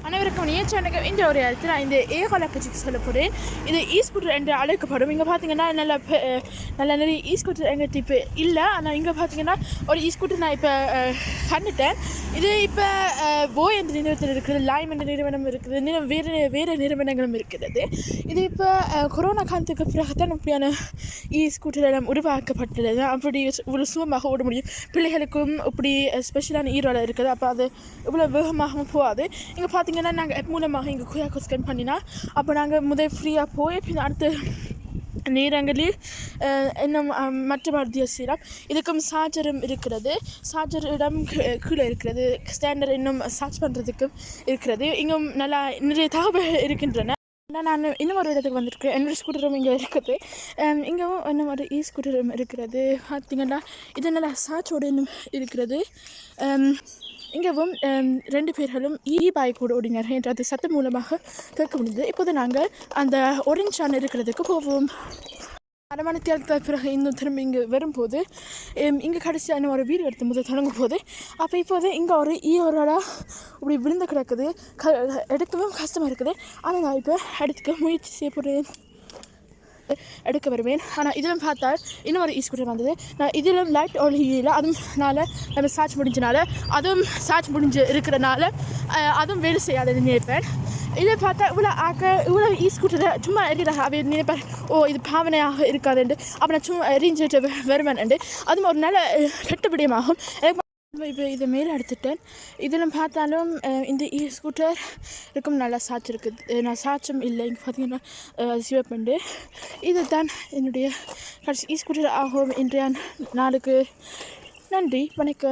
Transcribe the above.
அனைவருக்கும் நியச்சனகம் இந்த ஒரு இடத்துல நான் இந்த ஏகால பற்றி சொல்ல போகிறேன். இது ஸ்கூட்டர் என்று அழைக்கப்படும். இங்கே பார்த்தீங்கன்னா நல்ல நிறைய ஸ்கூட்டர் எங்கிட்ட இப்போ இல்லை. ஆனால் இங்கே பார்த்தீங்கன்னா ஒரு ஸ்கூட்டர் நான் இப்போ கண்டுட்டேன். இது இப்போ போய் என்ற நிறுவனத்தில் இருக்குது, லைம் என்ற நிறுவனம் இருக்குது, வேறு நிறுவனங்களும் இருக்கிறது. இது இப்போ கொரோனா காலத்துக்கு பிறகு தான் அப்படியான ஸ்கூட்டர் எல்லாம் உருவாக்கப்பட்டுள்ளது. அப்படி ஒரு சுகமாக ஓட முடியும். பிள்ளைகளுக்கும் இப்படி ஸ்பெஷலான ஈரோட இருக்குது. அப்போ அது இவ்வளோ வேகமாகவும் போகாது. இங்கே பார்த்தீங்கன்னா நாங்கள் ஆப் மூலமாக இங்கே QR ஸ்கேன் பண்ணினா அப்போ நாங்கள் முதல் ஃப்ரீயாக போய் பின் அடுத்த நேரங்களில் இன்னும் மற்ற மருத்துவ செய்யலாம். இதுக்கும் சார்ஜரும் இருக்கிறது. சார்ஜர் இடம் கீழே இருக்கிறது. ஸ்டாண்டர்ட் இன்னும் சார்ஜ் பண்ணுறதுக்கும் இருக்கிறது. இங்கும் நல்லா நிறைய தகவல் இருக்கின்றன. நான் இன்னும் ஒரு இடத்துக்கு வந்திருக்கேன். என்னோடய ஸ்கூட்டரும் இங்கே இருக்குது. இங்கேவும் இன்னும் ஒரு ஸ்கூட்டரும் இருக்கிறது. பார்த்திங்கன்னா இது நல்லா சார்ஜோடு இன்னும் இருக்கிறது. இங்கவும் 2 பேர்களும் பைக் கூட ஓடினார்கள் என்றது சத்தம் மூலமாக கேட்க முடிந்தது. இப்போது நாங்கள் அந்த ஒரஞ்சான் இருக்கிறதுக்கு போவோம். அரை மணி நேரத்துக்கு பிறகு இன்னும் திரும்பி இங்கே வரும்போது இங்கே கடைசியான ஒரு வீடு எடுத்து முதல் தொடங்கும் போது அப்போ இப்போது இங்கே ஒரு ஈரோடா இப்படி விழுந்து கிடக்குது. எடுக்கவும் கஷ்டமாக இருக்குது. ஆனால் நான் இப்போ எடுத்துக்க முயற்சி செய்ய போகிறேன், எடுக்க வருவேன். ஆனால் இதிலும் பார்த்தா இன்னும் ஒரு ஸ்கூட்டர் வந்தது. நான் இதிலும் லைட் ஒளியில் அதுவும்னால நம்ம சார்ஜ் முடிஞ்சனால அதுவும் சார்ஜ் முடிஞ்சு இருக்கிறனால அதுவும் வேலை செய்யாதுன்னு நினைப்பேன். இதை பார்த்தா இவ்வளோ ஸ்கூட்டரை சும்மா எறிகிறாங்க. அவை நினைப்பேன், ஓ இது பாவனையாக இருக்காதுண்டு. அப்போ நான் சும்மா எரிஞ்சிட்டு வருவேன். அதுவும் ஒரு நல்ல கெட்டபடியமாகும். இப்போ இதை மேலே எடுத்துட்டேன். இதிலும் பார்த்தாலும் இந்த ஸ்கூட்டர் இருக்கும் நல்லா சாட்சி இருக்குது. நான் சாட்சம் இல்லை. இங்கே பார்த்தீங்கன்னா சிவப்பண்டு. இது தான் என்னுடைய கடைசி ஸ்கூட்டர் ஆகும் இன்றைய நாளுக்கு. நன்றி, வணக்கம்.